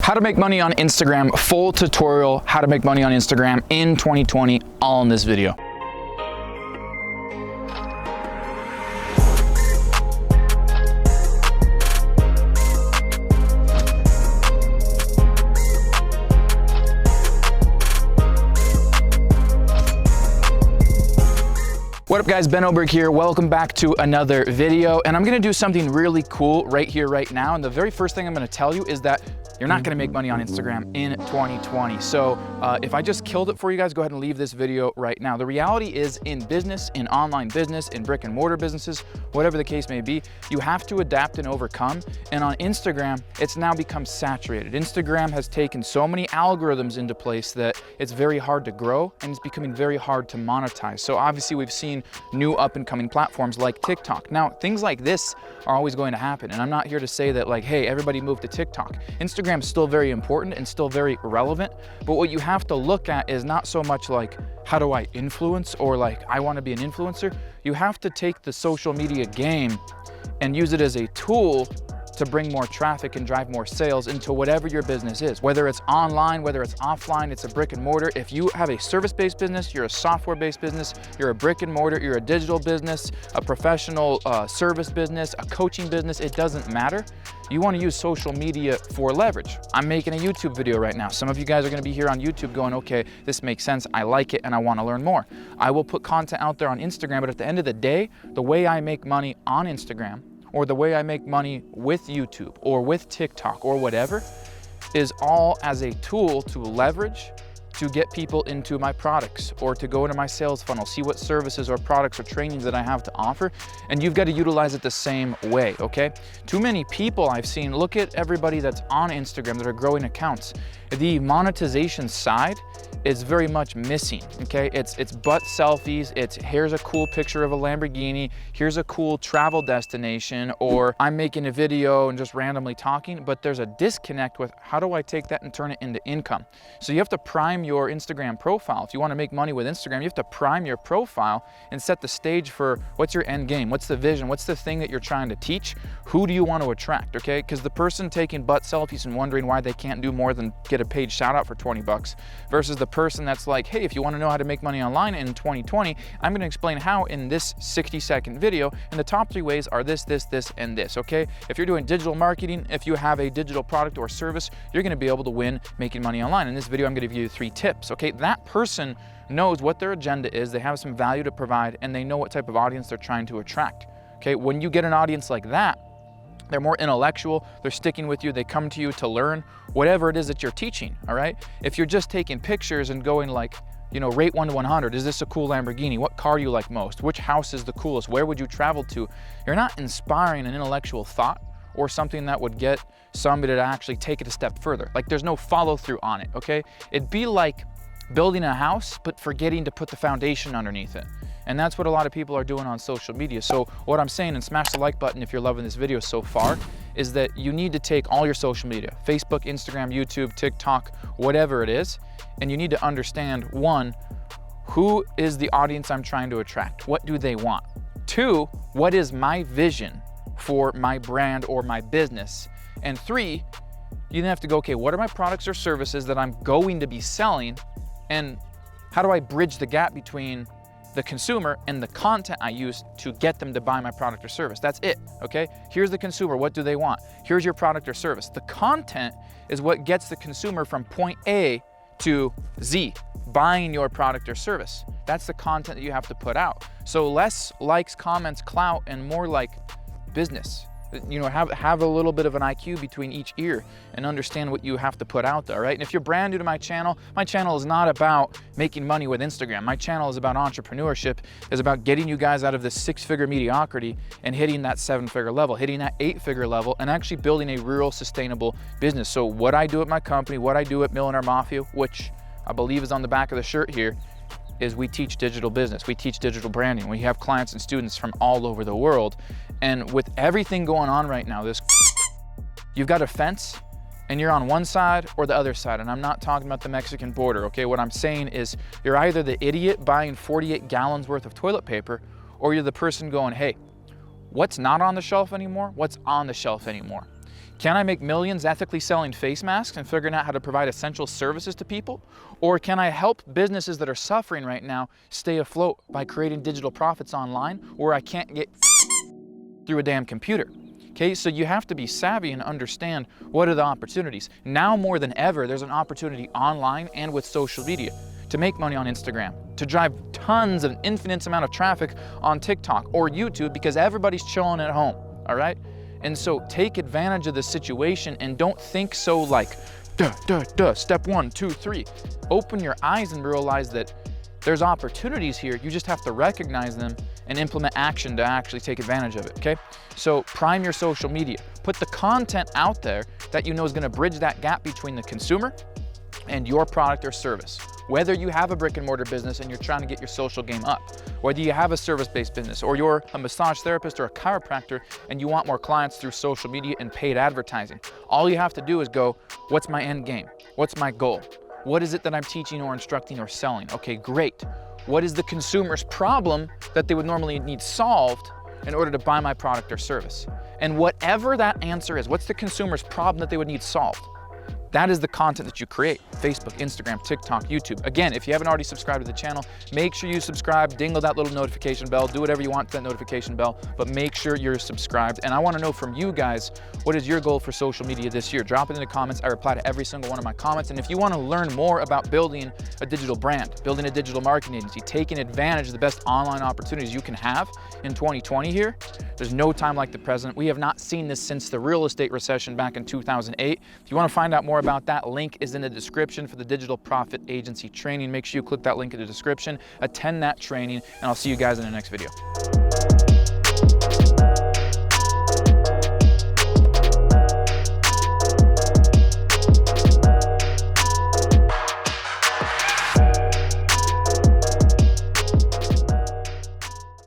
How to make money on Instagram, full tutorial, how to make money on Instagram in 2020, all in this video. What up guys, Ben Oberg here. Welcome back to another video. And I'm gonna do something really cool right here, right now. And the very first thing I'm gonna tell you is that you're not gonna make money on Instagram in 2020. So if I just killed it for you guys, go ahead and leave this video right now. The reality is in business, in online business, in brick and mortar businesses, whatever the case may be, you have to adapt and overcome. And on Instagram, it's now become saturated. Instagram has taken so many algorithms into place that it's very hard to grow and it's becoming very hard to monetize. So obviously we've seen new up and coming platforms like TikTok. Now, things like this are always going to happen. And I'm not here to say that like, hey, everybody move to TikTok. Instagram is still very important and still very relevant, but what you have to look at is not so much like, how do I influence or like, I want to be an influencer. You have to take the social media game and use it as a tool to bring more traffic and drive more sales into whatever your business is. Whether it's online, whether it's offline, it's a brick and mortar. If you have a service-based business, you're a software-based business, you're a brick and mortar, you're a digital business, a professional service business, a coaching business, it doesn't matter. You want to use social media for leverage. I'm making a YouTube video right now. Some of you guys are going to be here on YouTube going, okay, this makes sense, I like it, and I want to learn more. I will put content out there on Instagram, but at the end of the day, the way I make money on Instagram or the way I make money with YouTube or with TikTok or whatever is all as a tool to leverage to get people into my products or to go into my sales funnel, see what services or products or trainings that I have to offer. And you've got to utilize it the same way, okay? Too many people I've seen, look at everybody that's on Instagram that are growing accounts. The monetization side is very much missing, okay? It's butt selfies, it's here's a cool picture of a Lamborghini, here's a cool travel destination, or I'm making a video and just randomly talking, but there's a disconnect with how do I take that and turn it into income? So you have to prime your Instagram profile. If you want to make money with Instagram, you have to prime your profile and set the stage for what's your end game, what's the vision, what's the thing that you're trying to teach, who do you want to attract, okay? Because the person taking butt selfies and wondering why they can't do more than get a paid shout out for 20 bucks versus the person that's like, hey, if you want to know how to make money online in 2020, I'm going to explain how in this 60-second video, and the top 3 ways are this, this, this, and this, okay? If you're doing digital marketing, if you have a digital product or service, you're going to be able to win making money online. In this video, I'm going to give you 3 tips, okay? That person knows what their agenda is, they have some value to provide, and they know what type of audience they're trying to attract, okay? When you get an audience like that, they're more intellectual, they're sticking with you, they come to you to learn whatever it is that you're teaching, all right? If you're just taking pictures and going like, you know, rate 1 to 100, is this a cool Lamborghini? What car do you like most? Which house is the coolest? Where would you travel to? You're not inspiring an intellectual thought or something that would get somebody to actually take it a step further. Like there's no follow through on it, okay? It'd be like building a house, but forgetting to put the foundation underneath it. And that's what a lot of people are doing on social media. So what I'm saying, and smash the like button if you're loving this video so far, is that you need to take all your social media, Facebook, Instagram, YouTube, TikTok, whatever it is, and you need to understand, 1, who is the audience I'm trying to attract? What do they want? 2, what is my vision for my brand or my business? And 3, you then have to go, okay, what are my products or services that I'm going to be selling? And how do I bridge the gap between the consumer and the content I use to get them to buy my product or service? That's it, okay? Here's the consumer, what do they want? Here's your product or service. The content is what gets the consumer from point A to Z, buying your product or service. That's the content that you have to put out. So less likes, comments, clout, and more like business. You know, have a little bit of an IQ between each ear and understand what you have to put out there, right? And if you're brand new to my channel is not about making money with Instagram. My channel is about entrepreneurship, is about getting you guys out of this 6-figure mediocrity and hitting that 7-figure level, hitting that 8-figure level, and actually building a real sustainable business. So what I do at my company, what I do at Millionaire Mafia, which I believe is on the back of the shirt here, is we teach digital business, we teach digital branding. We have clients and students from all over the world. And with everything going on right now, you've got a fence and you're on one side or the other side. And I'm not talking about the Mexican border, okay? What I'm saying is you're either the idiot buying 48 gallons worth of toilet paper, or you're the person going, hey, what's not on the shelf anymore? What's on the shelf anymore? Can I make millions ethically selling face masks and figuring out how to provide essential services to people? Or can I help businesses that are suffering right now stay afloat by creating digital profits online where I can't get through a damn computer? Okay, so you have to be savvy and understand what are the opportunities. Now more than ever, there's an opportunity online and with social media to make money on Instagram, to drive tons of infinite amount of traffic on TikTok or YouTube because everybody's chilling at home, all right? And so take advantage of the situation and don't think so like, step 1, 2, 3. Open your eyes and realize that there's opportunities here. You just have to recognize them and implement action to actually take advantage of it, okay? So prime your social media. Put the content out there that you know is gonna bridge that gap between the consumer and your product or service. Whether you have a brick and mortar business and you're trying to get your social game up, whether you have a service-based business or you're a massage therapist or a chiropractor and you want more clients through social media and paid advertising, all you have to do is go, what's my end game? What's my goal? What is it that I'm teaching or instructing or selling? Okay, great. What is the consumer's problem that they would normally need solved in order to buy my product or service? And whatever that answer is, what's the consumer's problem that they would need solved? That is the content that you create. Facebook, Instagram, TikTok, YouTube. Again, if you haven't already subscribed to the channel, make sure you subscribe, dingle that little notification bell, do whatever you want to that notification bell, but make sure you're subscribed. And I want to know from you guys, what is your goal for social media this year? Drop it in the comments. I reply to every single one of my comments. And if you want to learn more about building a digital brand, building a digital marketing agency, taking advantage of the best online opportunities you can have in 2020 here, there's no time like the present. We have not seen this since the real estate recession back in 2008. If you want to find out more about that, link is in the description for the Digital Profit Agency training. Make sure you click that link in the description, attend that training, and I'll see you guys in the next video.